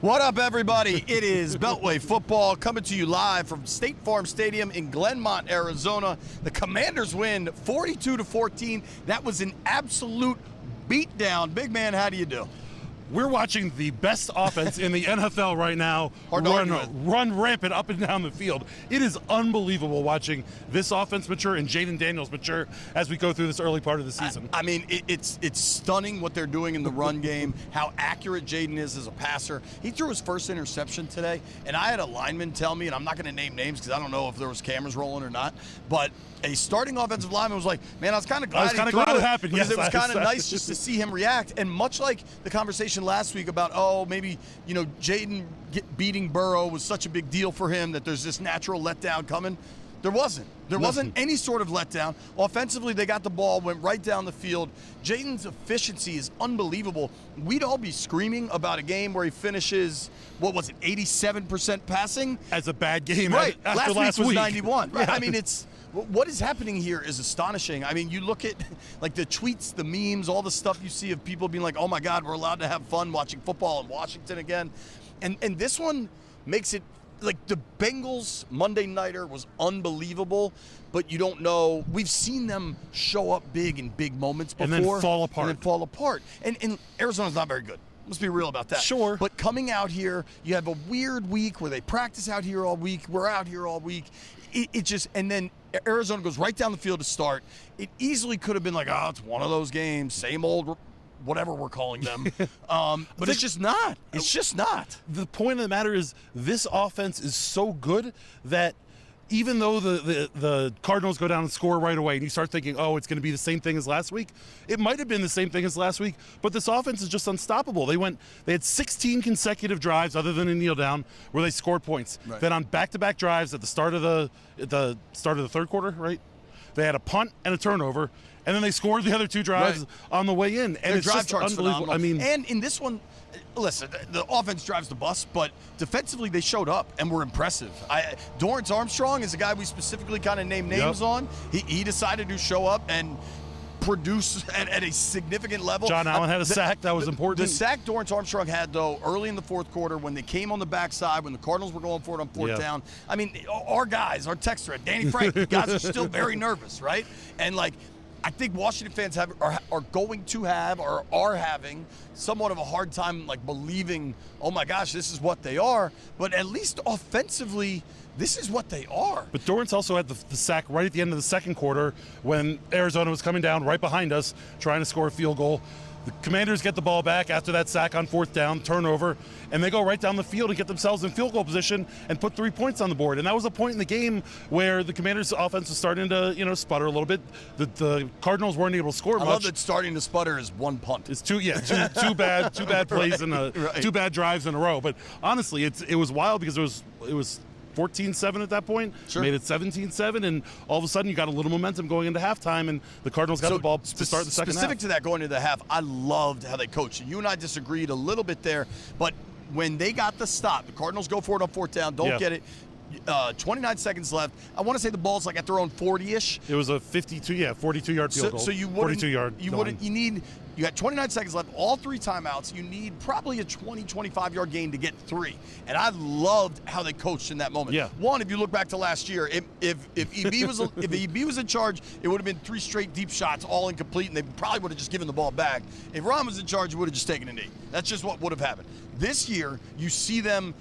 What up, everybody? It is Beltway Football coming to you live from State Farm Stadium in Glenmont, Arizona. The Commanders win 42-14. That was an absolute beatdown. Big man, how do you do? We're watching the best offense in the NFL right now run rampant up and down the field. It is unbelievable watching this offense mature and Jaden Daniels mature as we go through this early part of the season. I mean, it's stunning what they're doing in the run game, how accurate Jaden is as a passer. He threw his first interception today, and I had a lineman tell me, and I'm not going to name names because I don't know if there was cameras rolling or not, but a starting offensive lineman was like, man, I was kind of glad it happened. Because yes, it was kind of nice just to see him react. And much like the conversation last week about, maybe, Jaden beating Burrow was such a big deal for him that there's this natural letdown coming. There wasn't. There wasn't any sort of letdown. Offensively, they got the ball, went right down the field. Jaden's efficiency is unbelievable. We'd all be screaming about a game where he finishes, 87% passing? As a bad game. Right. After last week was 91. Right. Yeah. I mean, what is happening here is astonishing. I mean, you look at like the tweets, the memes, all the stuff you see of people being like, oh my God, we're allowed to have fun watching football in Washington again. And this one makes it like the Bengals Monday Nighter was unbelievable, but you don't know. We've seen them show up big in big moments before. And then fall apart. And Arizona's not very good. Let's be real about that. Sure. But coming out here, you have a weird week where they practice out here all week. We're out here all week. And then Arizona goes right down the field to start. It easily could have been like, it's one of those games, same old whatever we're calling them. But it's just not. It's just not. The point of the matter is this offense is so good that even though the Cardinals go down and score right away and you start thinking, it's going to be the same thing as last week, it might have been the same thing as last week, but this offense is just unstoppable. They had 16 consecutive drives other than a kneel down where they scored points. Right. Then on back-to-back drives at the start of the third quarter, right? They had a punt and a turnover, and then they scored the other two drives on the way in. And Their it's drive just chart's unbelievable. phenomenal. And in this one, listen, the offense drives the bus, but defensively they showed up and were impressive. Dorrance Armstrong is a guy we specifically kind of named names on. He decided to show up and produce at a significant level. John Allen had a sack. That was important. The sack Dorrance Armstrong had, though, early in the fourth quarter when they came on the backside, when the Cardinals were going for it on fourth down. I mean, our guys, our text thread, Danny Frank, you guys are still very nervous, right? And, I think Washington fans are going to have or are having somewhat of a hard time believing, oh my gosh, this is what they are. But at least offensively, this is what they are. But Dorrance also had the sack right at the end of the second quarter when Arizona was coming down right behind us trying to score a field goal. The Commanders get the ball back after that sack on fourth down, turnover, and they go right down the field and get themselves in field goal position and put 3 points on the board. And that was a point in the game where the Commanders' offense was starting to, sputter a little bit. The Cardinals weren't able to score much. I love that starting to sputter is one punt. It's two bad plays and two bad drives in a row. But honestly, it was wild because it was 14-7 at that point, made it 17-7, and all of a sudden you got a little momentum going into halftime, and the Cardinals got the ball to start the second half. Specific to that going into the half, I loved how they coached. You and I disagreed a little bit there, but when they got the stop, the Cardinals go for it on fourth down, don't get it. 29 seconds left. I want to say the ball's at their own 40-ish. It was a 42-yard field goal. So you wouldn't, 42-yard. You got 29 seconds left, all 3 timeouts. You need probably a 25-yard gain to get 3. And I loved how they coached in that moment. Yeah. One, if you look back to last year, if EB was in charge, it would have been 3 straight deep shots, all incomplete, and they probably would have just given the ball back. If Ron was in charge, he would have just taken a knee. That's just what would have happened. This year, you see them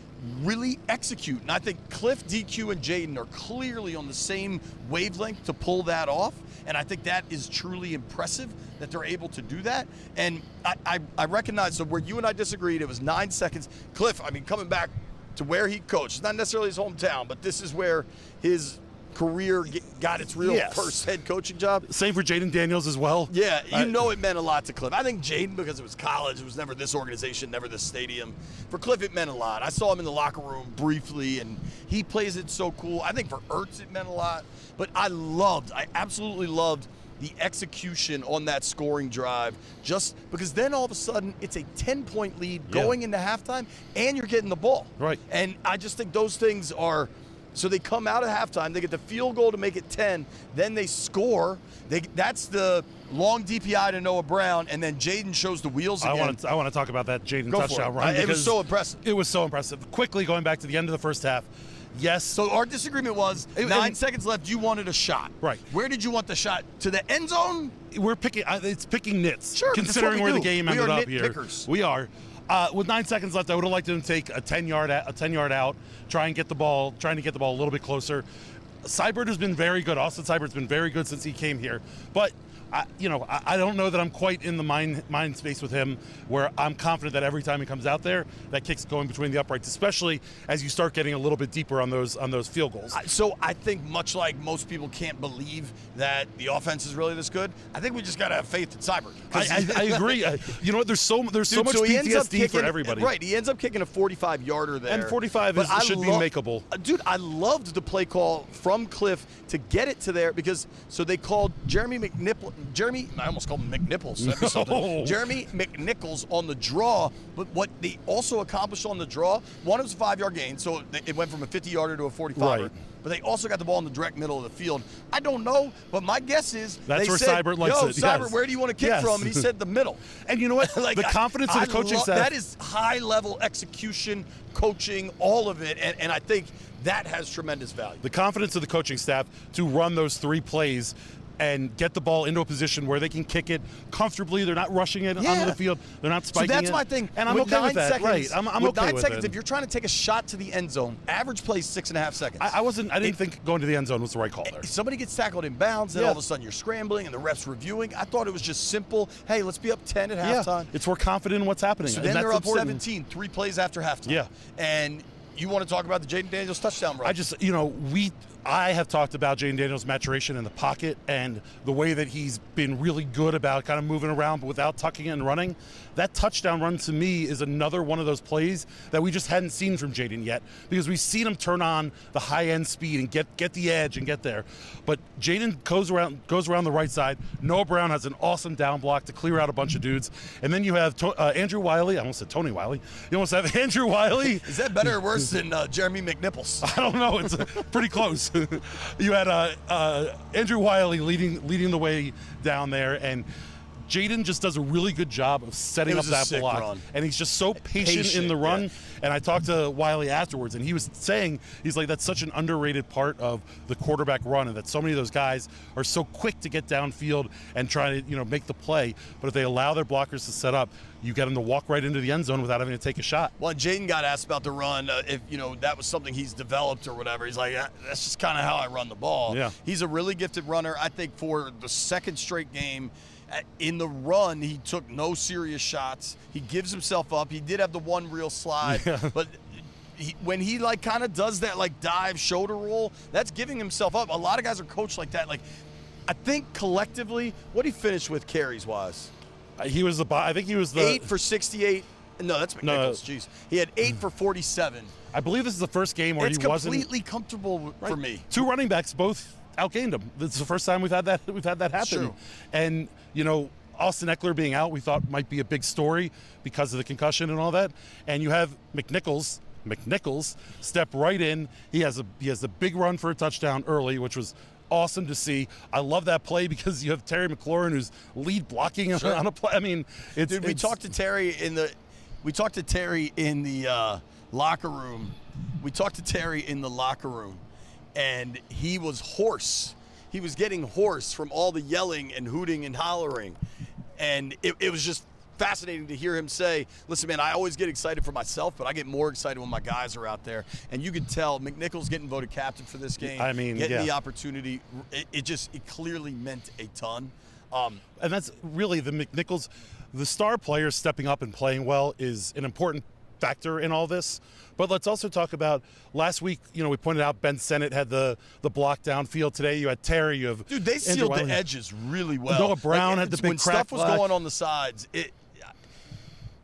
really execute. And I think Cliff, DQ, and Jaden are clearly on the same wavelength to pull that off. And I think that is truly impressive that they're able to do that. And I recognize that where you and I disagreed, it was 9 seconds. Cliff, coming back to where he coached, it's not necessarily his hometown, but this is where his career got its real first head coaching job. Same for Jaden Daniels as well. Yeah, it meant a lot to Cliff. I think Jaden, because it was college, it was never this organization, never this stadium. For Cliff, it meant a lot. I saw him in the locker room briefly, and he plays it so cool. I think for Ertz, it meant a lot. But I absolutely loved the execution on that scoring drive, just because then all of a sudden it's a 10-point lead going into halftime, and you're getting the ball. Right. And I just think those things are So they come out of halftime, they get the field goal to make it 10, then they score. That's the long DPI to Noah Brown, and then Jaden shows the wheels again. I want to talk about that Jaden touchdown run. It was so impressive. It was so impressive. Quickly going back to the end of the first half. Yes. So our disagreement was 9 seconds left. You wanted a shot. Right. Where did you want the shot? To the end zone? We're picking. It's picking nits. Sure. Considering where the game ended up here. Pickers. We are. With 9 seconds left, I would have liked him to take a 10-yard out, trying to get the ball a little bit closer. Seibert has been very good. Austin Seibert's been very good since he came here. But I don't know that I'm quite in the mind space with him where I'm confident that every time he comes out there, that kick's going between the uprights, especially as you start getting a little bit deeper on those field goals. So I think much like most people can't believe that the offense is really this good, I think we just got to have faith in Seibert. I agree. You know what? There's so much PTSD for everybody. Right. He ends up kicking a 45-yarder there. And 45 should be makeable. Dude, I loved the play call from Cliff to get it to there because they called I almost called him McNichols. No. Jeremy McNichols on the draw, but what they also accomplished on the draw, one, it was a 5-yard gain, so it went from a 50-yarder to a 45-yarder. Right. But they also got the ball in the direct middle of the field. I don't know, but my guess is that's they where said, Seibert likes it. Seibert, yes. Where do you want to kick from? And he said the middle. And you know what? Like, the confidence of the coaching staff. That is high-level execution, coaching, all of it, and I think that has tremendous value. The confidence of the coaching staff to run those 3 plays and get the ball into a position where they can kick it comfortably. They're not rushing it onto the field. They're not spiking it. So that's my thing. And I'm with okay with that. Seconds, right. I'm with okay 9 with seconds, it. if you're trying to take a shot to the end zone, average play is 6.5 seconds. I didn't think going to the end zone was the right call there. Somebody gets tackled in bounds, then all of a sudden you're scrambling and the ref's reviewing. I thought it was just simple. Hey, let's be up 10 at halftime. It's we're confident in what's happening. So then they're up important. 17, 3 plays after halftime. Yeah. And you want to talk about the Jaden Daniels touchdown run? I have talked about Jaden Daniels' maturation in the pocket and the way that he's been really good about kind of moving around but without tucking in and running. That touchdown run to me is another one of those plays that we just hadn't seen from Jaden yet because we've seen him turn on the high-end speed and get the edge and get there. But Jaden goes around the right side. Noah Brown has an awesome down block to clear out a bunch of dudes. And then you have Andrew Wiley. I almost said Tony Wiley. You almost have Andrew Wiley. Is that better or worse than Jeremy McNichols? I don't know. It's pretty close. You had Andrew Wiley leading the way down there, and Jaden just does a really good job of setting up that block. Run. And he's just so patient in the run. Yeah. And I talked to Wiley afterwards, and he was saying, he's like, that's such an underrated part of the quarterback run, and that so many of those guys are so quick to get downfield and try to make the play. But if they allow their blockers to set up, you get them to walk right into the end zone without having to take a shot. Well, Jaden got asked about the run, if that was something he's developed or whatever. He's like, that's just kind of how I run the ball. Yeah. He's a really gifted runner. I think for the second straight game, in the run, he took no serious shots. He gives himself up. He did have the one real slide, but when he kind of does that dive shoulder roll, that's giving himself up. A lot of guys are coached like that. I think collectively, what he finished with carries wise. I think he was the 8 for 68. No, that's McNichols. No. Jeez, he had 8 for 47. I believe this is the first game where he wasn't. It's completely comfortable for me. 2 running backs both outgained him. This is the first time we've had that happen. True. And Austin Eckler being out, we thought might be a big story because of the concussion and all that. And you have McNichols step right in. He has a big run for a touchdown early, which was awesome to see. I love that play because you have Terry McLaurin who's lead blocking on a play. I mean, we talked to Terry in the locker room. We talked to Terry in the locker room, and he was hoarse. He was getting hoarse from all the yelling and hooting and hollering, and it was just fascinating to hear him say, listen, man, I always get excited for myself, but I get more excited when my guys are out there. And you could tell McNichols getting voted captain for this game, getting the opportunity, it clearly meant a ton. And that's really the McNichols, the star player stepping up and playing well is an important factor in all this. But let's also talk about last week, we pointed out Ben Sennett had the block downfield. Today you had Terry, you have Dude, they sealed the edges really well. Noah Brown had the big when crack stuff was going on the sides,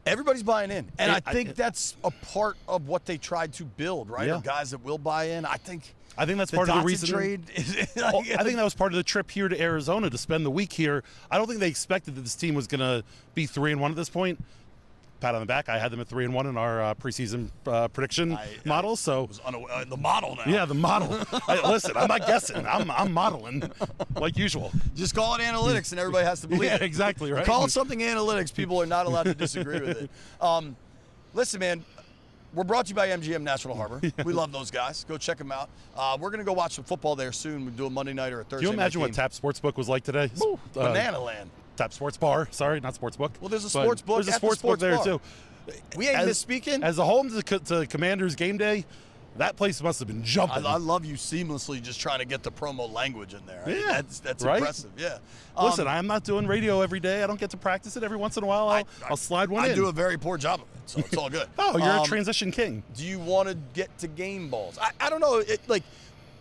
everybody's buying in. And I think that's a part of what they tried to build, right? Yeah. Of guys that will buy in. I think that's part of the reason. Trade I think that was part of the trip here to Arizona to spend the week here. I don't think they expected that this team was going to be 3-1 at this point. pat on the back. I had them at 3-1 in our preseason prediction model. So the model now. Yeah, the model. Listen, I'm not guessing. I'm modeling like usual. Just call it analytics, and everybody has to believe it. Exactly right. Call it something analytics. People are not allowed to disagree with it. Listen, man. We're brought to you by MGM National Harbor. We love those guys. Go check them out. We're going to go watch some football there soon. We do a Monday night or a Thursday night. Can you imagine game. what Tap Sportsbook was like today? Banana land. Tap Sports Bar. Sorry, not Sportsbook. Well, there's a sports book. There's a sports book there, too. We ain't misspeaking. As a home to Commanders game day, that place must have been jumping. I love you seamlessly just trying to get the promo language in there. Yeah, that's right? impressive. Yeah. Listen, I'm not doing radio every day. I don't get to practice it. Every once in a while, I'll slide one in. I do a very poor job of it, so it's all good. Oh, you're a transition king. Do you want to get to game balls? I don't know.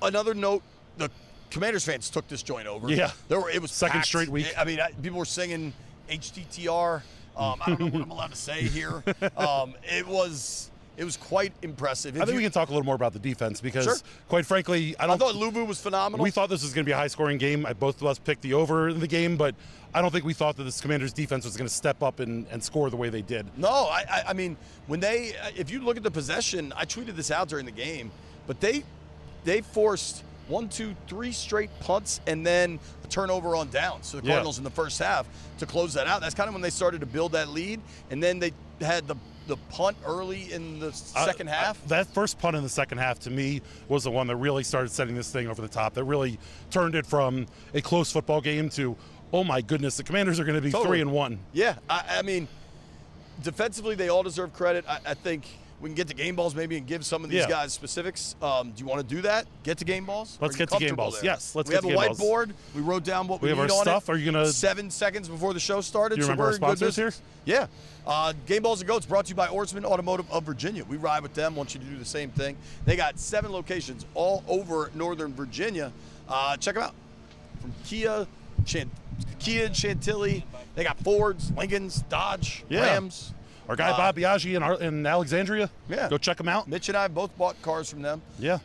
Another note, the Commanders fans took this joint over. Yeah. It was second packed. straight week. I mean, people were singing HTTR. I don't know what I'm allowed to say here. It was quite impressive. I think we can talk a little more about the defense because, quite frankly, I thought Luvu was phenomenal. We thought this was going to be a high-scoring game. Both of us picked the over in the game, but I don't think we thought that this Commanders defense was going to step up and score the way they did. No, I mean, when if you look at the possession, I tweeted this out during the game, but they forced 1, 2, 3 straight punts and then a turnover on downs. So the Cardinals in the first half to close that out. That's kind of when they started to build that lead, and then they had the punt early in the second half. That first punt in the second half, to me, was the one that really started setting this thing over the top. That really turned it from a close football game to, oh my goodness, the Commanders are going to be 3-1. Yeah, I mean, defensively, they all deserve credit. I think we can get to game balls maybe and give some of these guys specifics. Do you want to do that? Get to game balls? Let's get to game balls. There? Yes, let's we get to game balls. We have a whiteboard. We wrote down what we need have our on stuff. it. Are you going to 7 seconds before the show started? Do you remember we're our sponsors here? Yeah. Game Balls and Goats brought to you by Oarsman Automotive of Virginia. We ride with them. Want you to do the same thing. They got 7 locations all over Northern Virginia. Check them out. From Kia and Chantilly. They got Fords, Lincolns, Dodge, Rams. Our guy Bob Biaggi in Alexandria. Yeah. Go check him out. Mitch and I both bought cars from them. Yeah.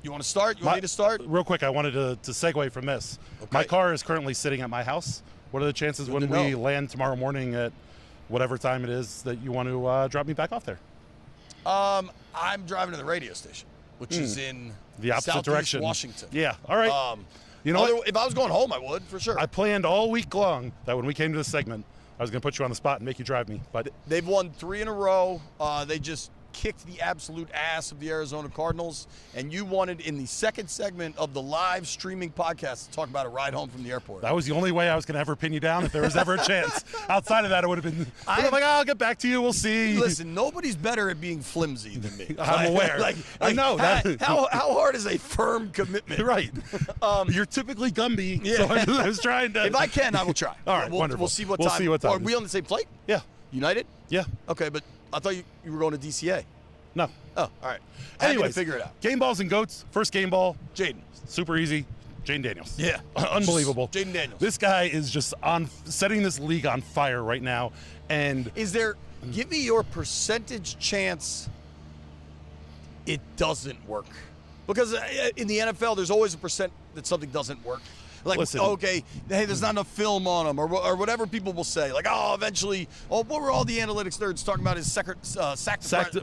You want to start? You want me to start? Real quick, I wanted to segue from this. Okay. My car is currently sitting at my house. What are the chances when we land tomorrow morning at whatever time it is that you want to drop me back off there? I'm driving to the radio station, which is in the opposite Southeast direction. Washington. Yeah. All right. You know what? If I was going home, I would, for sure. I planned all week long that when we came to this segment, I was going to put you on the spot and make you drive me. But they've won 3 in a row. They just kicked the absolute ass of the Arizona Cardinals, and you wanted in the second segment of the live streaming podcast to talk about a ride home from the airport. That was the only way I was going to ever pin you down if there was ever a chance. Outside of that, it would have been I'm like, I'll get back to you. We'll see. Listen, nobody's better at being flimsy than me. I'm aware. I know. How hard is a firm commitment? Right. You're typically Gumby, so I was trying to. If I can, I will try. All right, wonderful. We'll see what time. Are we on the same flight? Yeah. United? Yeah. Okay, but I thought you were going to DCA. No. Oh, all right. Anyway, figure it out. Game Balls and Goats. First game ball. Jaden. Super easy. Jaden Daniels. Yeah. Unbelievable. Jaden Daniels. This guy is just setting this league on fire right now. And give me your percentage chance it doesn't work. Because in the NFL, there's always a percent that something doesn't work. Like, listen, okay, hey, there's not enough film on him, or whatever people will say. Like, eventually, what were all the analytics nerds talking about his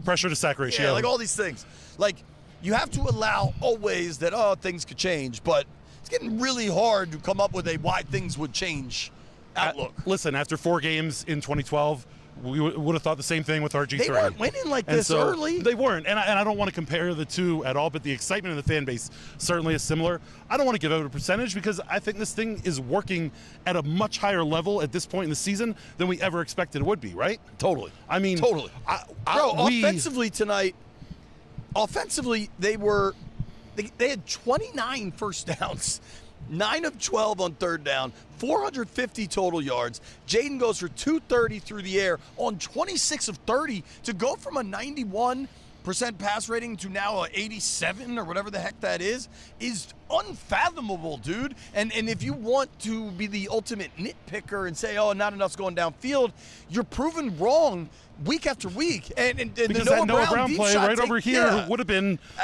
pressure to sack ratio. Yeah, like all these things. Like, you have to allow always that, things could change, but it's getting really hard to come up with a why things would change outlook. Listen, after 4 games in 2012, we would have thought the same thing with RG3. They weren't winning like this early. They weren't, and I don't want to compare the two at all, but the excitement in the fan base certainly is similar. I don't want to give out a percentage because I think this thing is working at a much higher level at this point in the season than we ever expected it would be, right? Totally. I mean, totally. Offensively tonight, they had 29 first downs. 9 of 12 on third down, 450 total yards. Jaden goes for 230 through the air on 26 of 30 to go from a 91% pass rating to now a 87 or whatever the heck that is unfathomable, dude. And if you want to be the ultimate nitpicker and say, not enough's going downfield, you're proven wrong week after week. And because the that Noah Brown play right over here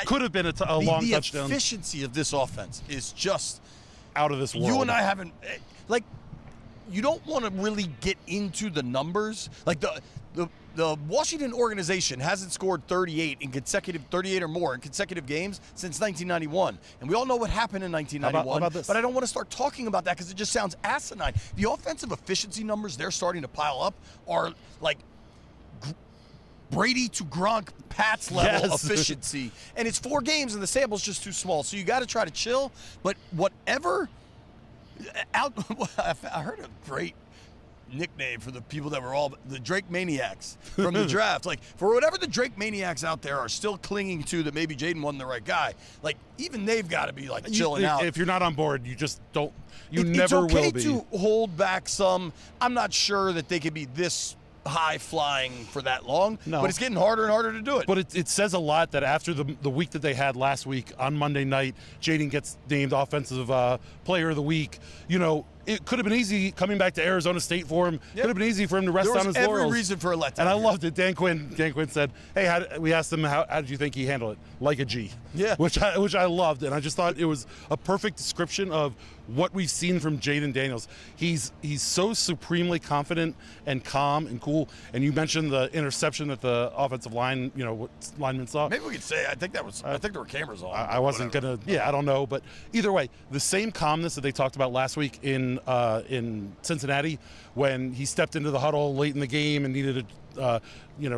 could have been a long touchdown. The efficiency of this offense is just out of this world. You and I haven't, you don't want to really get into the numbers. Like the Washington organization hasn't scored 38 or more in consecutive games since 1991. And we all know what happened in 1991. How about this? But I don't want to start talking about that because it just sounds asinine. The offensive efficiency numbers they're starting to pile up are like Brady to Gronk Pats level efficiency. And it's 4 games and the sample's just too small. So you got to try to chill. But whatever I heard a great nickname for the people that were all the Drake Maniacs from the draft. Like, for whatever the Drake Maniacs out there are still clinging to that maybe Jaden wasn't the right guy, like, even they've got to be, like, chilling out. If you're not on board, you just don't – you never will be. It's okay to hold back some. I'm not sure that they could be this high-flying for that long, but it's getting harder and harder to do it. But it says a lot that after the week that they had last week on Monday night, Jaden gets named Offensive Player of the Week. You know, it could have been easy coming back to Arizona State for him. Could have been easy for him to rest on his laurels. There was every reason for a letdown. And I loved it. Dan Quinn said, "Hey, we asked him how did you think he handled it? Like a G." Yeah. Which I loved, and I just thought it was a perfect description of what we've seen from Jaden Daniels. He's so supremely confident and calm and cool. And you mentioned the interception that the offensive line, lineman saw. Maybe we could say I think there were cameras on. I wasn't gonna. Yeah, I don't know, but either way, the same calmness that they talked about last week in Cincinnati when he stepped into the huddle late in the game and needed to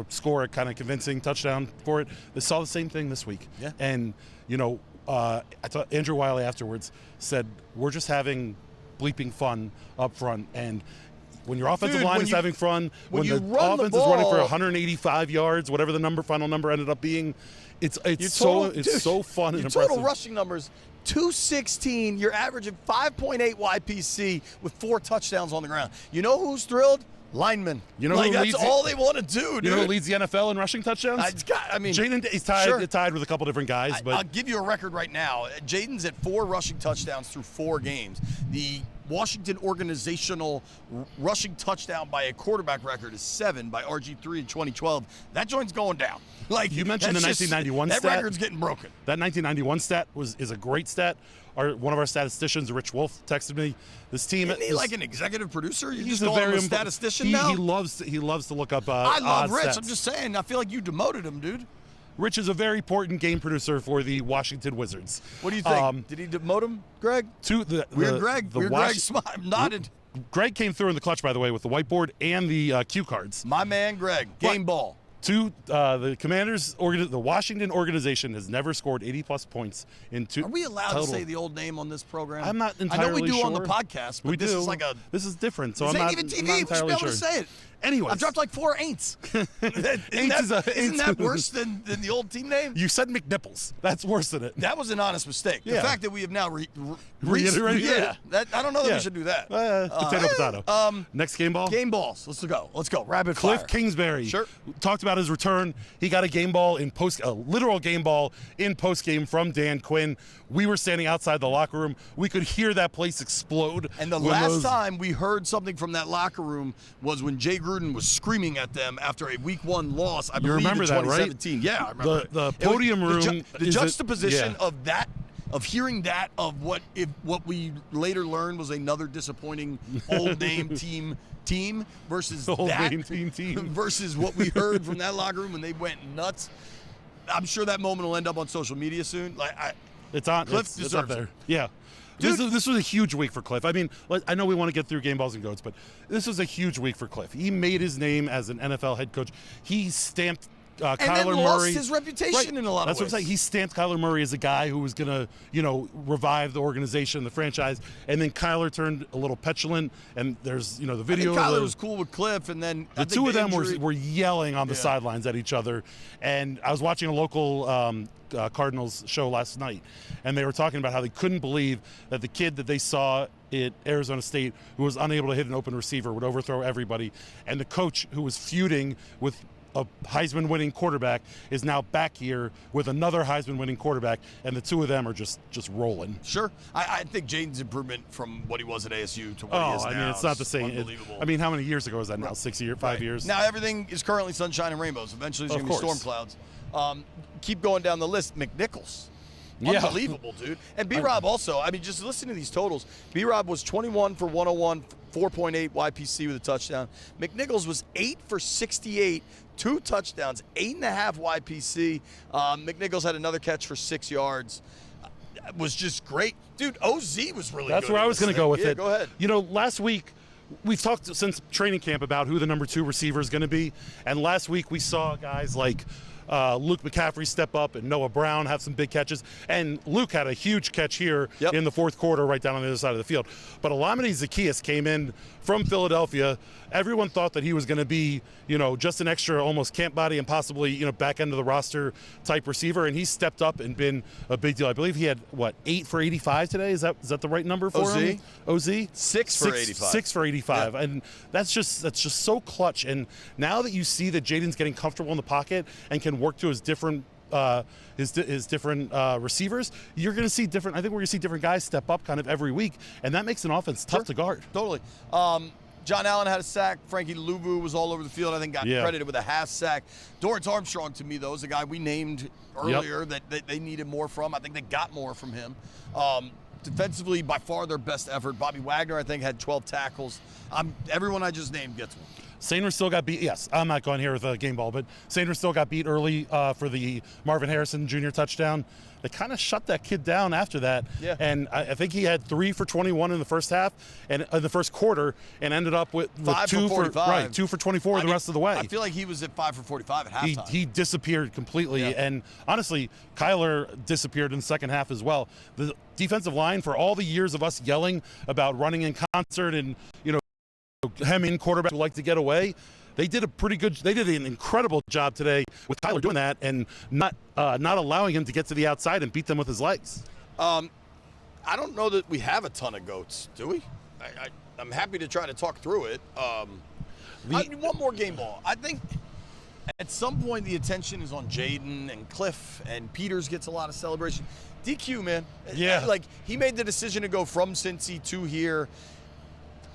score a kind of convincing touchdown for it. They saw the same thing this week. Yeah. And I thought Andrew Wiley afterwards said, "We're just having bleeping fun up front." And when your offensive line is having fun, when the offense is running for 185 yards, whatever the final number ended up being, it's so fun and impressive. Total rushing numbers. 216, you're averaging 5.8 YPC with 4 touchdowns on the ground. You know who's thrilled? Linemen. That's all they want to do, dude. You know who leads the NFL in rushing touchdowns? Jaden, he's tied with a couple different guys. But I'll give you a record right now. Jaden's at 4 rushing touchdowns through 4 games. The Washington organizational rushing touchdown by a quarterback record is 7 by RG3 in 2012. That joint's going down. Like, you mentioned the 1991 stat. That record's getting broken. That 1991 stat is a great stat. One of our statisticians, Rich Wolf, texted me. This team isn't he like an executive producer? You he's just call him a statistician now? He loves to look up. I love Rich. Stats. I'm just saying. I feel like you demoted him, dude. Rich is a very important game producer for the Washington Wizards. What do you think? Did he demote him, Greg? Greg nodded. Greg came through in the clutch, by the way, with the whiteboard and the cue cards. My man, Greg. Game ball. The Commanders, the Washington organization has never scored 80-plus points in 2. Are we allowed to say the old name on this program? I'm not entirely sure. I know we do on the podcast, but this is different, so I'm not even TV. I'm not entirely we should be able to say it. Anyways. I've dropped like 4 ain'ts. Isn't that worse than the old team name? You said McNipples. That's worse than it. That was an honest mistake. Yeah. The fact that we have now reiterated it. I don't know that we should do that. Potato. Next game ball? Game balls. Let's go. Rapid fire. Cliff Kingsbury. Sure. Talked about his return. He got a literal game ball in post-game from Dan Quinn. We were standing outside the locker room. We could hear that place explode. And the last time we heard something from that locker room was when Jay Gruden was screaming at them after a Week 1 loss, I believe, in 2017. Right? Yeah, I remember. The podium room. The juxtaposition of that, of hearing that, of what we later learned was another disappointing old name team versus versus what we heard from that locker room when they went nuts. I'm sure that moment will end up on social media soon. It's up there. Yeah. This was a huge week for Cliff. I mean, I know we want to get through game balls and goats, but this was a huge week for Cliff. He made his name as an NFL head coach. He stamped Kyler Murray. Lost his reputation in a lot of ways. That's what I'm saying. He stamped Kyler Murray as a guy who was going to, revive the organization, the franchise. And then Kyler turned a little petulant. And there's, the video. I think Kyler was cool with Cliff, and then the two of them were yelling on the sidelines at each other. And I was watching a local Cardinals show last night, and they were talking about how they couldn't believe that the kid that they saw at Arizona State, who was unable to hit an open receiver, would overthrow everybody, and the coach who was feuding with a Heisman-winning quarterback is now back here with another Heisman-winning quarterback, and the two of them are just rolling. Sure. I think Jaden's improvement from what he was at ASU to what he is now. I mean, it's not the same. Unbelievable. How many years ago was that now? 6 years, 5 years? Now everything is currently sunshine and rainbows. Eventually there's going to be storm clouds. Keep going down the list. McNichols. Unbelievable, dude. And B-Rob also. Just listen to these totals. B-Rob was 21 for 101 4.8 YPC with a touchdown. McNichols was 8 for 68, 2 touchdowns, 8.5 YPC. McNichols had another catch for 6 yards. Was just great. Dude, OZ was really good. That's where I was going to go with it. Go ahead. You know, last week, we've talked since training camp about who the number 2 receiver is going to be. And last week we saw guys like Luke McCaffrey step up and Noah Brown have some big catches. And Luke had a huge catch here in the fourth quarter right down on the other side of the field. But Olamide Zaccheaus came in from Philadelphia. Everyone thought that he was going to be, you know, just an extra almost camp body and possibly, you know, back end of the roster type receiver. And he stepped up and been a big deal. I believe he had, 8 for 85 today? Is that the right number for him? OZ? 6 for 85. 6 for 85. Yeah. And that's just so clutch. And now that you see that Jaden's getting comfortable in the pocket and can work to his different receivers, you're going to see different. I think we're going to see different guys step up kind of every week, and that makes an offense tough to guard. Totally. John Allen had a sack. Frankie Luvu was all over the field. I think got credited with a half sack. Dorrance Armstrong, to me, though, is a guy we named earlier that they needed more from. I think they got more from him. Defensively, by far their best effort. Bobby Wagner, I think, had 12 tackles. Everyone I just named gets one. Sainer still got beat. Yes, I'm not going here with a game ball, but Sainer still got beat early for the Marvin Harrison Jr. touchdown. They kind of shut that kid down after that. Yeah. And I think he had 3 for 21 in the first half and in the first quarter, and ended up with 2 for 45. 2 for 24 the rest of the way. I feel like he was at 5 for 45 at halftime. He disappeared completely, and honestly, Kyler disappeared in the second half as well. The defensive line, for all the years of us yelling about running in concert and, you know, hemming quarterbacks who like to get away, they did an incredible job today with Kyler doing that and not allowing him to get to the outside and beat them with his legs. I don't know that we have a ton of goats, do we? I'm happy to try to talk through it. One more game ball. I think at some point the attention is on Jaden and Cliff, and Peters gets a lot of celebration. DQ, man. Yeah. Like, he made the decision to go from Cincy to here.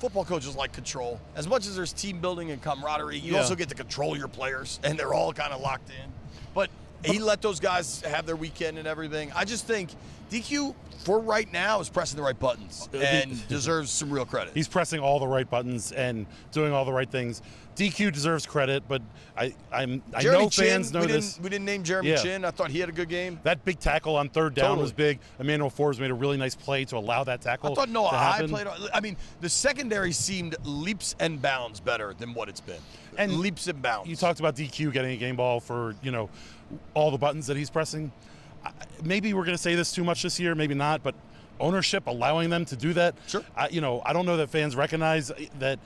Football coaches like control. As much as there's team building and camaraderie, you also get to control your players, and they're all kind of locked in. But he let those guys have their weekend and everything. I just think DQ, for right now, is pressing the right buttons and deserves some real credit. He's pressing all the right buttons and doing all the right things. DQ deserves credit, but I know fans know this. We didn't name Jeremy Chin. I thought he had a good game. That big tackle on third down was big. Emmanuel Forbes made a really nice play to allow that tackle. I thought Noah to High happen. played. I mean, the secondary seemed leaps and bounds better than what it's been. And leaps and bounds. You talked about DQ getting a game ball for, you know, all the buttons that he's pressing. Maybe we're going to say this too much this year, maybe not, but ownership allowing them to do that. Sure. I don't know that fans recognize that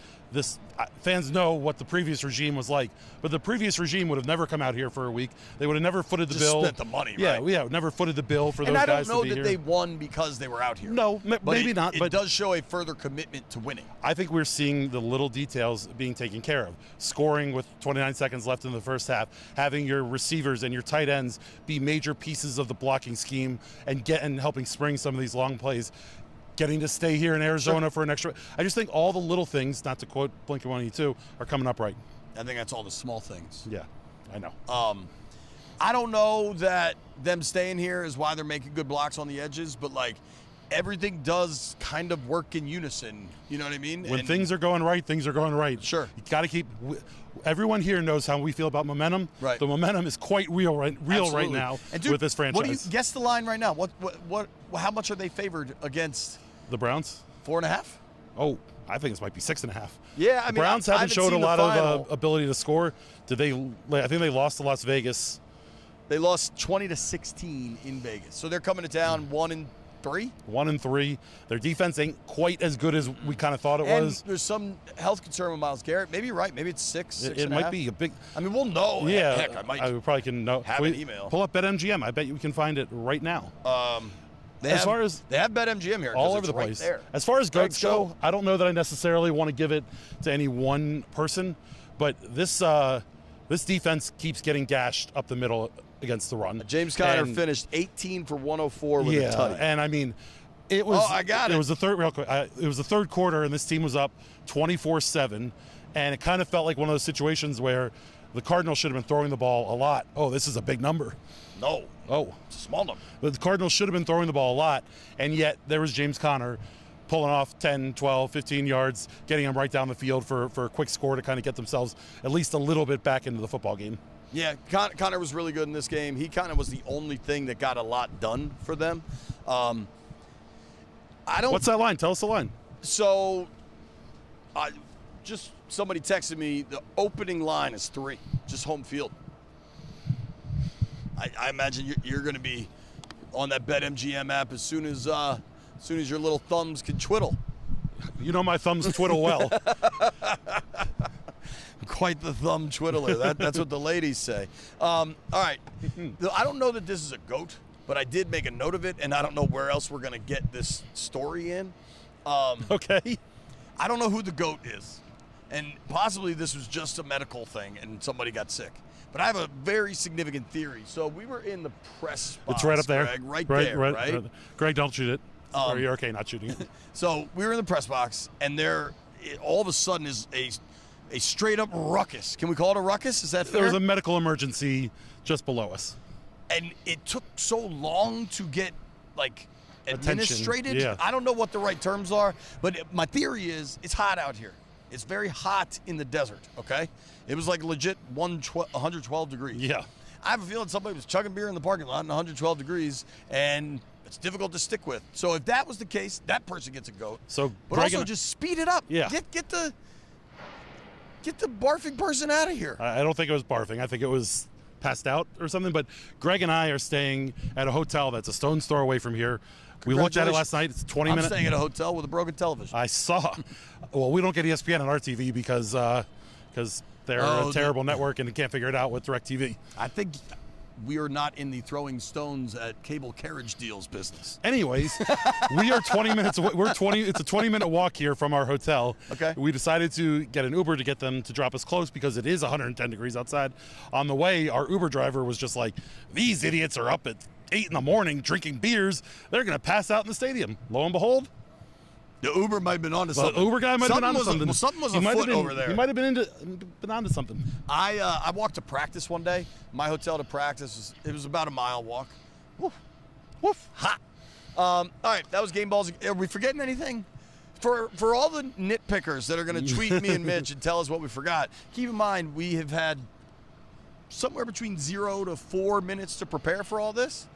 fans know what the previous regime was like, but the previous regime would have never come out here for a week. They would have never footed the bill. Spent the money, right? Yeah, never footed the bill for those guys to be here. And I don't know that they won because they were out here. No, maybe not. It does show a further commitment to winning. I think we're seeing the little details being taken care of. Scoring with 29 seconds left in the first half, having your receivers and your tight ends be major pieces of the blocking scheme and helping spring some of these long plays. Getting to stay here in Arizona for an extra. I just think all the little things, not to quote Blink-182, are coming up right. I think that's all the small things. Yeah, I know. I don't know that them staying here is why they're making good blocks on the edges, but like everything does kind of work in unison. You know what I mean? When things are going right, things are going right. Sure. You got to keep. Everyone here knows how we feel about momentum. Right. The momentum is quite real right now with this franchise. What do you guess the line right now? What? How much are they favored against? The Browns? 4.5? Oh, I think this might be 6.5. Yeah, I mean, the Browns haven't showed a lot of ability to score. I think they lost to Las Vegas. They lost 20-16 in Vegas. So they're coming to town 1-3. 1-3. Their defense ain't quite as good as we kind of thought it was. There's some health concern with Myles Garrett. Maybe you're right. Maybe it's 6. It might be a big. I mean, we'll know. Yeah, heck, I probably can know. Have an email. Pull up BetMGM. I bet you can find it right now. They have BetMGM here all over the place. There. As far as goats go, I don't know that I necessarily want to give it to any one person, but this defense keeps getting gashed up the middle against the run. James Conner finished 18 for 104 with a tutty. And I mean, it was. Oh, I got it. It was the third. Real quick. It was the third quarter, and this team was up 24-7, and it kind of felt like one of those situations where the Cardinals should have been throwing the ball a lot. Oh, this is a big number. No. Oh. It's a small number. But the Cardinals should have been throwing the ball a lot, and yet there was James Conner pulling off 10, 12, 15 yards, getting them right down the field for a quick score to kind of get themselves at least a little bit back into the football game. Yeah, Connor was really good in this game. He kind of was the only thing that got a lot done for them. What's that line? Tell us the line. So, just somebody texted me, the opening line is 3, just home field. I imagine you're going to be on that BetMGM app as soon as your little thumbs can twiddle. You know my thumbs twiddle well. Quite the thumb twiddler. That's what the ladies say. All right. I don't know that this is a GOAT, but I did make a note of it, and I don't know where else we're going to get this story in. Okay. I don't know who the GOAT is, and possibly this was just a medical thing and somebody got sick. But I have a very significant theory. So we were in the press box. It's right up there. Greg, right there, right? Greg, don't shoot it. Or you're okay not shooting it. So we were in the press box, and there all of a sudden is a straight-up ruckus. Can we call it a ruckus? Is that fair? There was a medical emergency just below us. And it took so long to get, administrated. Yeah. I don't know what the right terms are, but my theory is it's hot out here. It's very hot in the desert, okay? It was legit 112 degrees. Yeah. I have a feeling somebody was chugging beer in the parking lot in 112 degrees, and it's difficult to stick with. So if that was the case, that person gets a GOAT. So but Greg also just speed it up. Yeah. Get the barfing person out of here. I don't think it was barfing. I think it was passed out or something. But Greg and I are staying at a hotel that's a stone's throw away from here. We looked at it last night. It's 20 minutes. I'm staying at a hotel with a broken television. I saw. Well, we don't get ESPN on our TV because they're a terrible network and they can't figure it out with DirecTV. I think we are not in the throwing stones at cable carriage deals business. Anyways, we are 20 minutes away. It's a 20-minute walk here from our hotel. Okay. We decided to get an Uber to get them to drop us close because it is 110 degrees outside. On the way, our Uber driver was just like, these idiots are up at 8 in the morning drinking beers. They're going to pass out in the stadium. Lo and behold, the Uber might have been onto something. The Uber guy might have been onto something. Something was afoot over there. He might have been onto something. I walked to practice one day. My hotel to practice, it was about a mile walk. Woof. Woof. Hot. All right, that was Game Balls. Are we forgetting anything? For all the nitpickers that are going to tweet me and Mitch and tell us what we forgot, keep in mind we have had somewhere between 0 to 4 minutes to prepare for all this.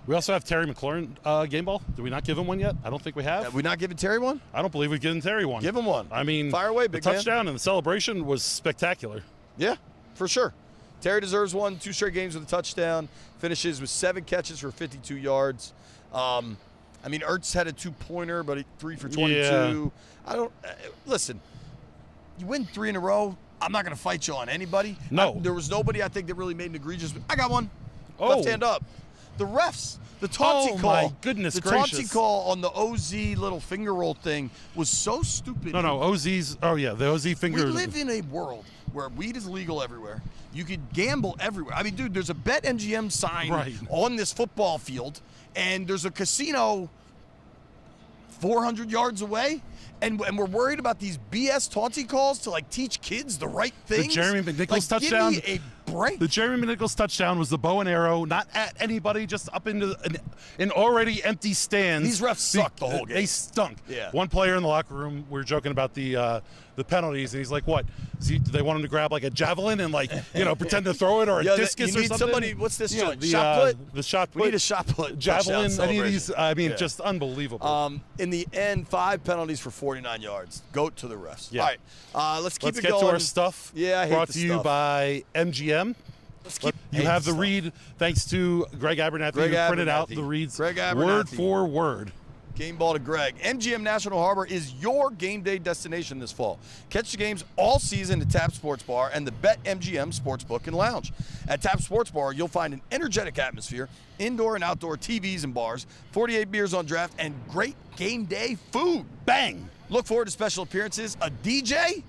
We also have Terry McLaurin game ball. Did we not give him one yet? I don't think we have. Have we not given Terry one? I don't believe we've given Terry one. Give him one. I mean, fire away, big the touchdown and the celebration was spectacular. Yeah, for sure. Terry deserves one. 2 straight games with a touchdown. Finishes with 7 catches for 52 yards. Ertz had a 2-pointer, but 3 for 22. Yeah. I don't listen. You win 3 in a row. I'm not going to fight you on anybody. No. There was nobody I think that really made an egregious. I got one. Oh. Left hand up. The refs. The Taunty call. Oh, my goodness gracious. The Taunty call on the OZ little finger roll thing was so stupid. No, OZ's. Oh, yeah, the OZ finger. We live in a world where weed is legal everywhere. You could gamble everywhere. I mean, dude, there's a BetMGM sign on this football field, and there's a casino 400 yards away. And we're worried about these BS Taunty calls to teach kids the right things. The Jeremy McNichols touchdown. Give me a break. The Jeremy McNichols touchdown was the bow and arrow, not at anybody, just up into an already empty stands. These refs sucked the whole game. They stunk. Yeah. One player in the locker room, we were joking about the penalties, and he's like, "What? Do they want him to grab a javelin and pretend to throw it or a discus or something?" Somebody. What's this? Yeah, shot put. The shot put. We need a shot put. Javelin. Any of these? Just unbelievable. In the end, 5 penalties for 49 yards. Goat to the refs. Yeah. All right. Let's get going. to our stuff. Yeah, I hate Brought the to you stuff. by MGM. You have the read, thanks to Greg Abernathy, who printed out the reads word for word. Game ball to Greg. MGM National Harbor is your game day destination this fall. Catch the games all season at Tap Sports Bar and the BetMGM Sportsbook and Lounge. At Tap Sports Bar, you'll find an energetic atmosphere, indoor and outdoor TVs and bars, 48 beers on draft, and great game day food. Bang! Look forward to special appearances, a DJ,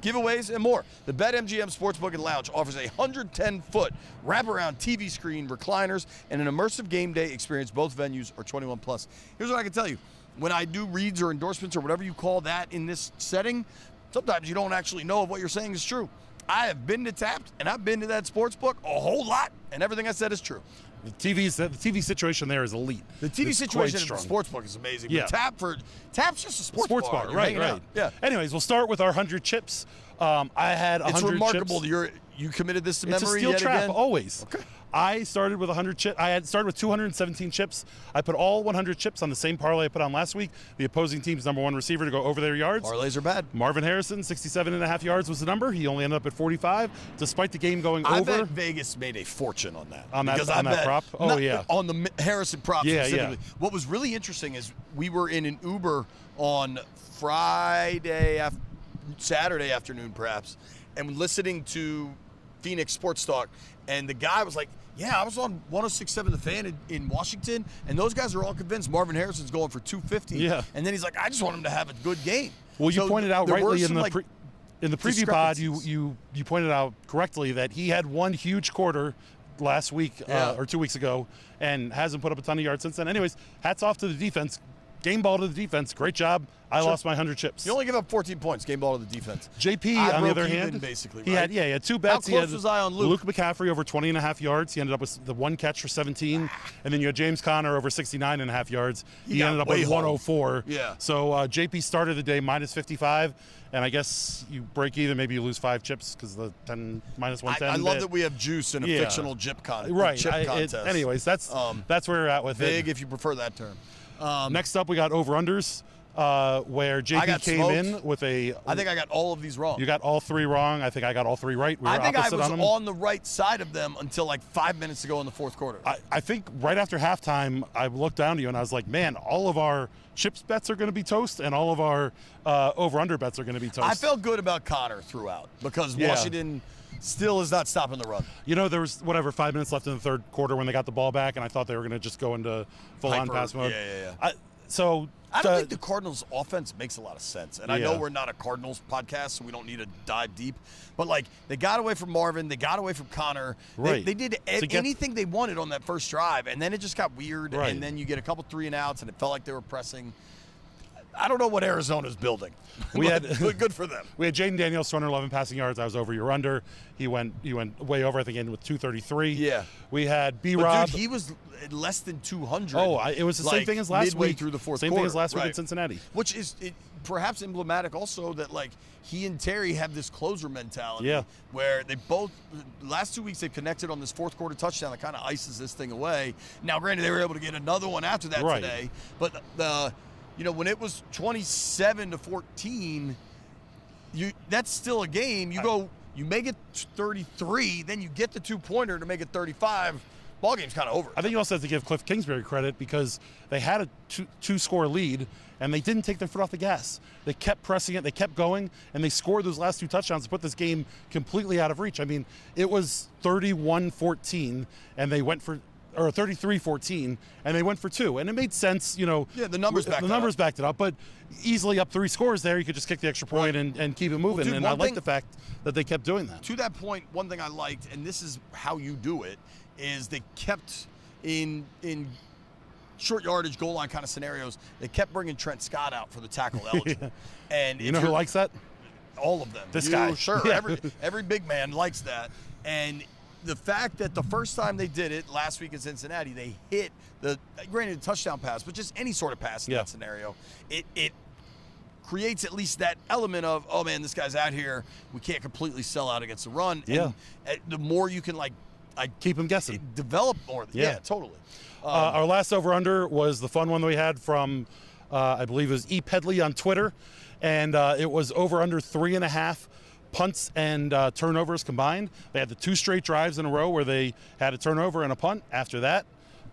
giveaways, and more. The BetMGM Sportsbook and Lounge offers a 110-foot wraparound TV screen, recliners, and an immersive game day experience. Both venues are 21 plus. Here's what I can tell you. When I do reads or endorsements or whatever you call that in this setting, sometimes you don't actually know if what you're saying is true. I have been to Tapped, and I've been to that sportsbook a whole lot, and everything I said is true. The TV situation there is elite. The TV It's situation quite at the strong. sportsbook is amazing. Yeah. But Tap's just a sports bar. You're right, hanging right. out. Yeah. Anyways, we'll start with our 100 chips. I had 100 It's remarkable chips. that you committed this to It's memory a steel yet trap, again? always. Okay. I started with 100 chips. I had started with 217 chips. I put all 100 chips on the same parlay I put on last week. The opposing team's number 1 receiver to go over their yards. Parlays are bad. Marvin Harrison, 67.5 yards was the number. He only ended up at 45, despite the game going I over. bet Vegas made a fortune on that. On that- Because on I that bet prop? Oh, yeah. On the Harrison prop Yeah, specifically. yeah. What was really interesting is we were in an Uber on Saturday afternoon perhaps, and listening to Phoenix Sports Talk, and the guy was like, yeah, I was on 106.7 The Fan in Washington, and those guys are all convinced Marvin Harrison's going for 250. Yeah. And then he's like, I just want him to have a good game. Well, you So pointed out there were rightly some, in the preview pod. discrepancies. You pointed out correctly that he had one huge quarter last week or 2 weeks ago, and hasn't put up a ton of yards since then. Anyways, hats off to the defense. Game ball to the defense. Great job. I lost my 100 chips. You only give up 14 points. Game ball to the defense. JP, I on the broke other even, hand, basically, he right? had 2 bets. How close he had was I on Luke? McCaffrey over 20.5 yards. He ended up with the 1 catch for 17. And then you had James Conner over 69.5 yards. He got ended up way with home. 104. Yeah. So JP started the day minus 55. And I guess you break even, maybe you lose 5 chips because the 10 minus 110. I love that we have juice in a fictional chip Right. chip contest. Anyways, that's where we're at with Big, it. if you prefer that term. Next up, we got over-unders, where I JP got came smoked. in with a. I think I got all of these wrong. You got all 3 wrong. I think I got all 3 right. We were I think I opposite was on them. on the right side of them until like 5 minutes to go in the fourth quarter. I think right after halftime, I looked down to you and I was like, man, all of our chips bets are going to be toast, and all of our over-under bets are going to be toast. I felt good about Connor throughout because Yeah. Washington still is not stopping the run. You know, there was 5 minutes left in the third quarter when they got the ball back, and I thought they were going to just go into full-on Hyper. pass mode. Yeah. I I don't think the Cardinals' offense makes a lot of sense. And I know Yeah. we're not a Cardinals podcast, so we don't need to dive deep. But, like, they got away from Marvin. They got away from Connor. Right. They did anything they wanted on that first drive, and then it just got weird. Right. And then you get a couple 3-and-outs, and it felt like they were pressing. I don't know what Arizona's building. We had but good for them. We had Jaden Daniels, 211 passing yards. I was over your under. He went way over. I think ended with 233. Yeah. We had But, B-Rob. dude, he was less than 200. It was the same thing as last midway week. through the fourth Same quarter. thing as last week Right. in Cincinnati. Which is perhaps emblematic also that, like, he and Terry have this closer mentality. Yeah. Where they both, last 2 weeks, they've connected on this fourth quarter touchdown that kind of ices this thing away. Now, granted, they were able to get another one after that Right. today. But, when it was 27-14, that's still a game. You make it 33, then you get the 2-pointer to make it 35. Ball game's kind of over. I think you also have to give Cliff Kingsbury credit because they had a two-score lead, and they didn't take their foot off the gas. They kept pressing it, they kept going, and they scored those last 2 touchdowns to put this game completely out of reach. I mean, it was 31-14, and they went for, or 33-14, and they went for 2, and it made sense. Yeah, the numbers backed it up, but easily up 3 scores there, you could just kick the extra point and keep it moving. Dude, and I like the fact that they kept doing that. To that point, one thing I liked, and this is how you do it, is they kept in short yardage, goal line kind of scenarios, they kept bringing Trent Scott out for the tackle eligible. And you know who likes that? All of them. This guy. Sure. Yeah. Every big man likes that. And the fact that the first time they did it last week in Cincinnati, they hit granted a touchdown pass, but just any sort of pass in that scenario, it creates at least that element of, oh man, this guy's out here. We can't completely sell out against the run. Yeah. And the more you can keep him guessing. Develop more. Yeah, totally. Our last over-under was the fun one that we had from, I believe it was E. Pedley on Twitter, and it was over-under 3.5 punts and turnovers combined. They had the 2 straight drives in a row where they had a turnover and a punt. After that,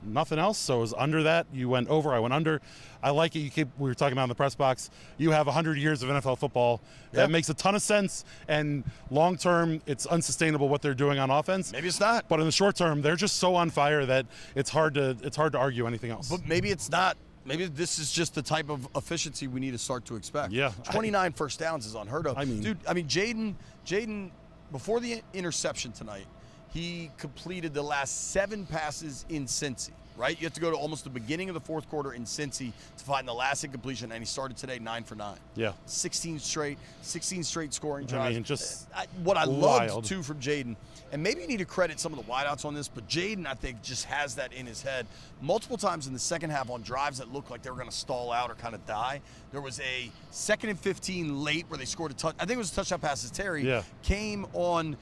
nothing else. So it was under that. You went over, I went under. I like it. We were talking about in the press box. You have 100 years of NFL football. That makes a ton of sense. And long term, it's unsustainable what they're doing on offense. Maybe it's not. But in the short term, they're just so on fire that it's hard to argue anything else. But maybe it's not. Maybe this is just the type of efficiency we need to start to expect. Yeah. 29 first downs is unheard of. Dude, Jaden, before the interception tonight, he completed the last 7 passes in Cincy, right? You have to go to almost the beginning of the fourth quarter in Cincy to find the last incompletion, and he started today 9 for 9. Yeah. 16 straight scoring drives. I mean, just what I wild. loved, too, from Jaden, and maybe you need to credit some of the wideouts on this, but Jaden, I think, just has that in his head. Multiple times in the second half on drives that looked like they were going to stall out or kind of die. There was a 2nd and 15 late where they scored a touch. I think it was a touchdown pass to Terry. Yeah. Came on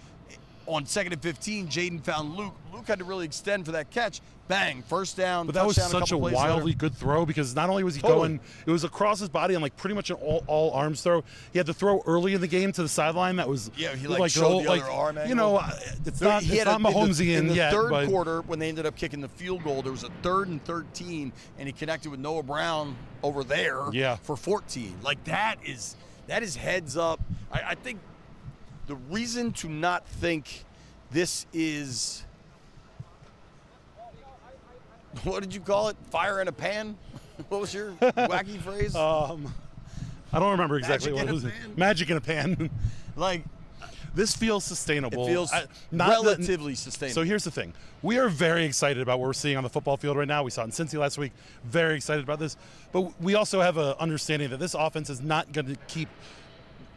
2nd and 15. Jaden found Luke. Luke had to really extend for that catch. Bang, first down. But that was such a wildly good throw because not only was he going, it was across his body on like pretty much an all arms throw. He had to throw early in the game to the sideline. That was he like showed the other arm angle. You know, it's not Mahomesian in the yet. third quarter, when they ended up kicking the field goal, there was a 3rd and 13, and he connected with Noah Brown over there for 14. Like that is heads up. I think the reason to not think this is, what did you call it? Fire in a pan? What was your wacky phrase? I don't remember exactly what it was. Magic in a pan. Like, this feels sustainable. It feels relatively sustainable. So here's the thing. We are very excited about what we're seeing on the football field right now. We saw it in Cincy last week. Very excited about this. But we also have an understanding that this offense is not going to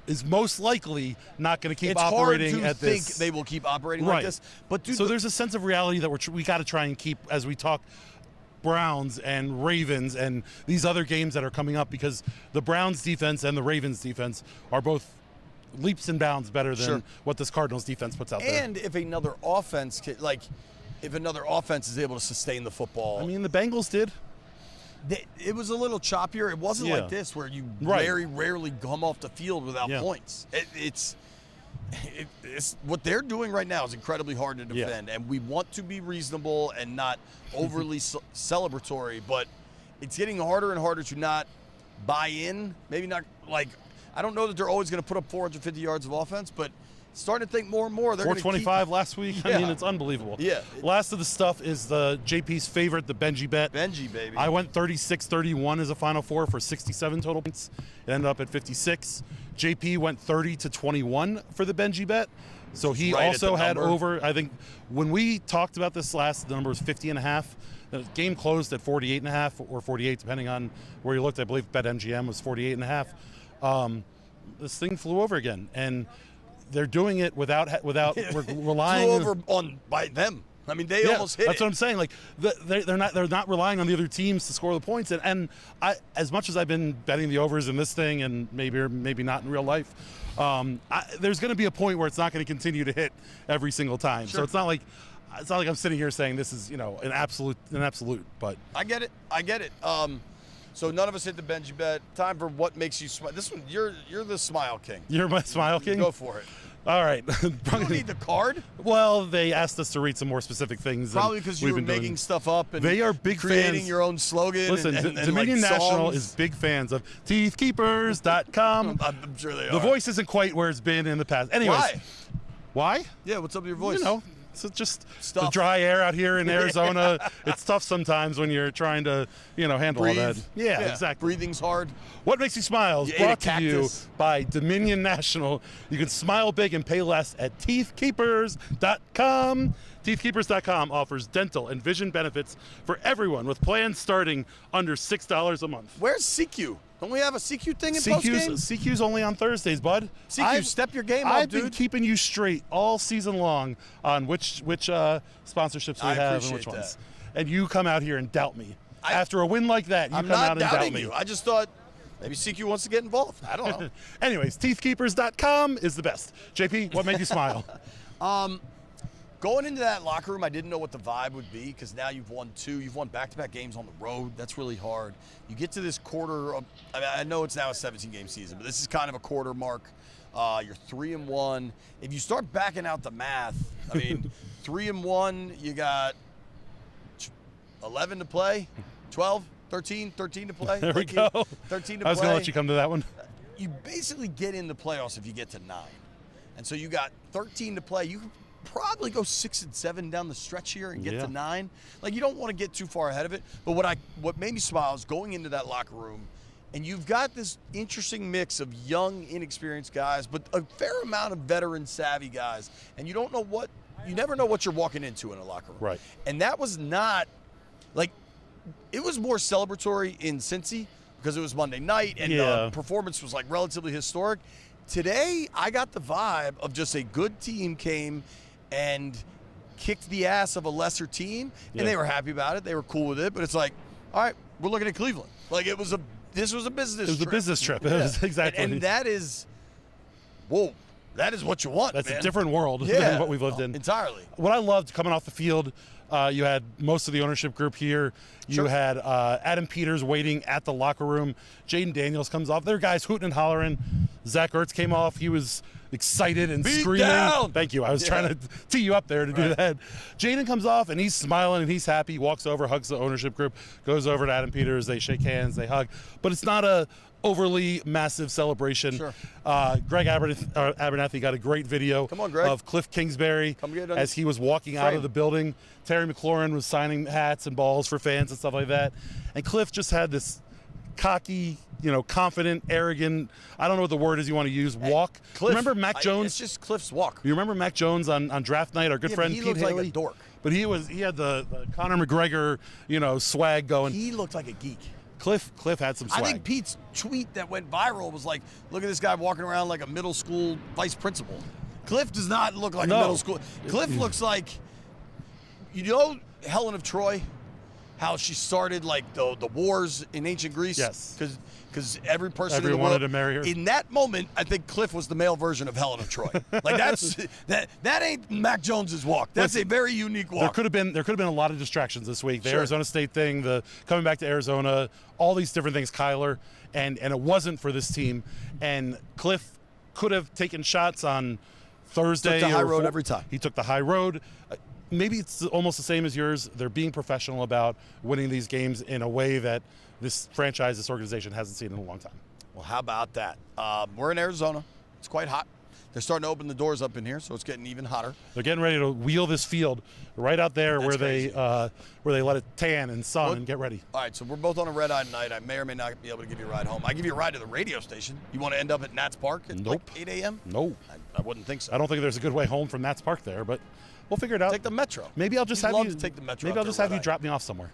is most likely not going to keep operating at this. It's hard to think they will keep operating like this. But so there's a sense of reality that we got to try and keep as we talk Browns and Ravens and these other games that are coming up, because the Browns defense and the Ravens defense are both leaps and bounds better than what this Cardinals defense puts out there. And if another offense is able to sustain the football. I mean, the Bengals did. It was a little choppier. It wasn't like this where you very rarely come off the field without points. It's what they're doing right now is incredibly hard to defend, and we want to be reasonable and not overly celebratory, but it's getting harder and harder to not buy in. Maybe not, like, I don't know that they're always going to put up 450 yards of offense, but starting to think more and more. They're 425 last week. I mean, it's unbelievable. Yeah. Last of the stuff is the JP's favorite, the Benji bet. Benji, baby. I went 36-31 as a Final Four for 67 total points. It ended up at 56. JP went 30-21 for the Benji bet. So he also had over, I think, when we talked about this last, the number was 50.5. The game closed at 48.5 or 48, depending on where you looked. I believe BetMGM was 48.5. This thing flew over again. And they're doing it without relying by them. I mean, they almost hit that's what I'm saying. Like they're not relying on the other teams to score the points. And I, as much as I've been betting the overs in this thing, and maybe not in real life, there's going to be a point where it's not going to continue to hit every single time. So it's not like I'm sitting here saying this is an absolute. But I get it. So none of us hit the Benji bet. Time for what makes you smile. This one, you're the smile king. You're my smile king? Go for it. All right. You don't need the card? Well, they asked us to read some more specific things. Probably because you were making stuff up and they are big creating fans. your own slogan. Listen, and Dominion like National songs. is big fans of teethkeepers.com. I'm sure they are. The voice isn't quite where it's been in the past. Anyways. Why? Yeah, what's up with your voice? It's just Stuff. the dry air out here in Arizona. It's tough sometimes when you're trying to, handle all that. Yeah, exactly. Breathing's hard. What makes you smile is brought to you by Dominion National. You can smile big and pay less at teethkeepers.com. Teethkeepers.com offers dental and vision benefits for everyone with plans starting under $6 a month. Where's CQ? Don't we have a CQ thing in postgame? CQ's only on Thursdays, bud. CQ, step your game up, I've dude. been keeping you straight all season long on which sponsorships we have and which ones. And you come out here and doubt me. After a win like that, you come out and doubt me. I'm not doubting you. I just thought maybe CQ wants to get involved. I don't know. Anyways, teethkeepers.com is the best. JP, what made you smile? Going into that locker room, I didn't know what the vibe would be because now you've won 2. You've won back-to-back games on the road. That's really hard. You get to this quarter of, I know it's now a 17-game season, but this is kind of a quarter mark. You're 3-1. If you start backing out the math, I mean, 3-1, you got 11 to play, 12, 13 to play. There we go. 13 to play. I was going to let you come to that one. You basically get in the playoffs if you get to 9. And so you got 13 to play. You could probably go 6 and 7 down the stretch here and get to 9. Like, you don't want to get too far ahead of it. But what made me smile is going into that locker room, and you've got this interesting mix of young, inexperienced guys, but a fair amount of veteran, savvy guys. And you never know what you're walking into in a locker room. Right. And that was not, like, it was more celebratory in Cincy because it was Monday night and the performance was like relatively historic. Today, I got the vibe of just a good team came and kicked the ass of a lesser team, and they were happy about it. They were cool with it, but it's like, all right, we're looking at Cleveland. Like this was a business trip. It was a business trip. It was exactly. And that is, whoa, that is what you want, That's man. a different world than what we've lived in. Entirely. What I loved coming off the field, you had most of the ownership group here. You had Adam Peters waiting at the locker room. Jaden Daniels comes off. There are guys hooting and hollering. Zach Ertz came off. He was excited and screaming. Down! Thank you. I was trying to tee you up there to do that. Jaden comes off, and he's smiling, and he's happy. Walks over, hugs the ownership group, goes over to Adam Peters. They shake hands. They hug. But it's not a overly massive celebration. Sure. Greg Abernathy got a great video of Cliff Kingsbury as he was walking out of the building. Terry McLaurin was signing hats and balls for fans and stuff like that. And Cliff just had this cocky, confident, arrogant, I don't know what the word is you want to use, walk. Cliff, remember Mac Jones? It's just Cliff's walk. You remember Mac Jones on draft night, our good friend Pete Haley? He looked like a dork. But he had the Conor McGregor, swag going. He looked like a geek. Cliff had some swag. I think Pete's tweet that went viral was like, look at this guy walking around like a middle school vice principal. Cliff does not look like a middle school. Cliff looks like, Helen of Troy, how she started like the wars in ancient Greece? Yes. Because every person Everyone in the world wanted to marry her. In that moment, I think Cliff was the male version of Helen of Troy. Like that ain't Mac Jones's walk. That's a very unique walk. There could have been a lot of distractions this week. The Arizona State thing, the coming back to Arizona, all these different things, Kyler, and it wasn't for this team. And Cliff could have taken shots on Thursday. Took the high road every time. He took the high road. Maybe it's almost the same as yours. They're being professional about winning these games in a way that this franchise, this organization hasn't seen in a long time. Well, how about that? We're in Arizona. It's quite hot. They're starting to open the doors up in here, so it's getting even hotter. They're getting ready to wheel this field right out there where they let it tan and sun and get ready. All right, so we're both on a red-eye tonight. I may or may not be able to give you a ride home. I give you a ride to the radio station. You want to end up at Nats Park at like 8 a.m.? No. I wouldn't think so. I don't think there's a good way home from Nats Park there, but we'll figure it out. Take the Metro. Maybe I'll just You'd have love you to take the Metro. Maybe I'll just have you drop me off somewhere.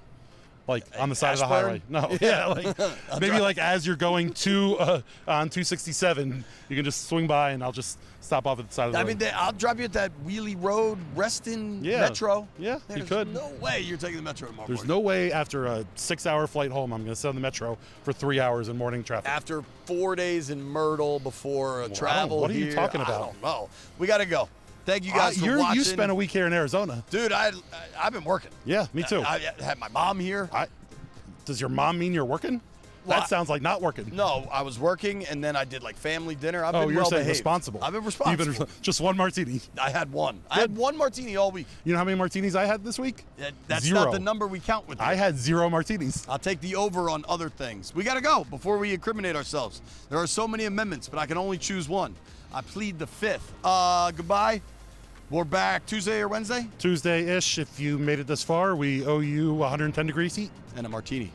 Like on the side Ashburn? of the highway. No, maybe like as you're going to on 267, you can just swing by and I'll just stop off at the side of the road. I'll drop you at that Wheelie Road Reston Metro. Yeah, There's you could. No way you're taking the Metro tomorrow There's morning. no way after a 6-hour flight home I'm going to sit on the Metro for 3 hours in morning traffic. After 4 days in Myrtle before travel What are you here, talking about? I don't know. We got to go. Thank you guys for watching. You spent a week here in Arizona. Dude, I've been working. Yeah, me too. I had my mom here. Does your mom mean you're working? Well, that sounds like not working. No, I was working, and then I did like family dinner. I've been you're saying well-behaved. responsible. I've been responsible. Just one martini. I had one. I had one martini all week. You know how many martinis I had this week? That's 0. not the number we count with you. I had 0 martinis. I'll take the over on other things. We got to go before we incriminate ourselves. There are so many amendments, but I can only choose one. I plead the 5th. Goodbye. We're back Tuesday or Wednesday? Tuesday-ish. If you made it this far, we owe you 110 degrees heat. And a martini.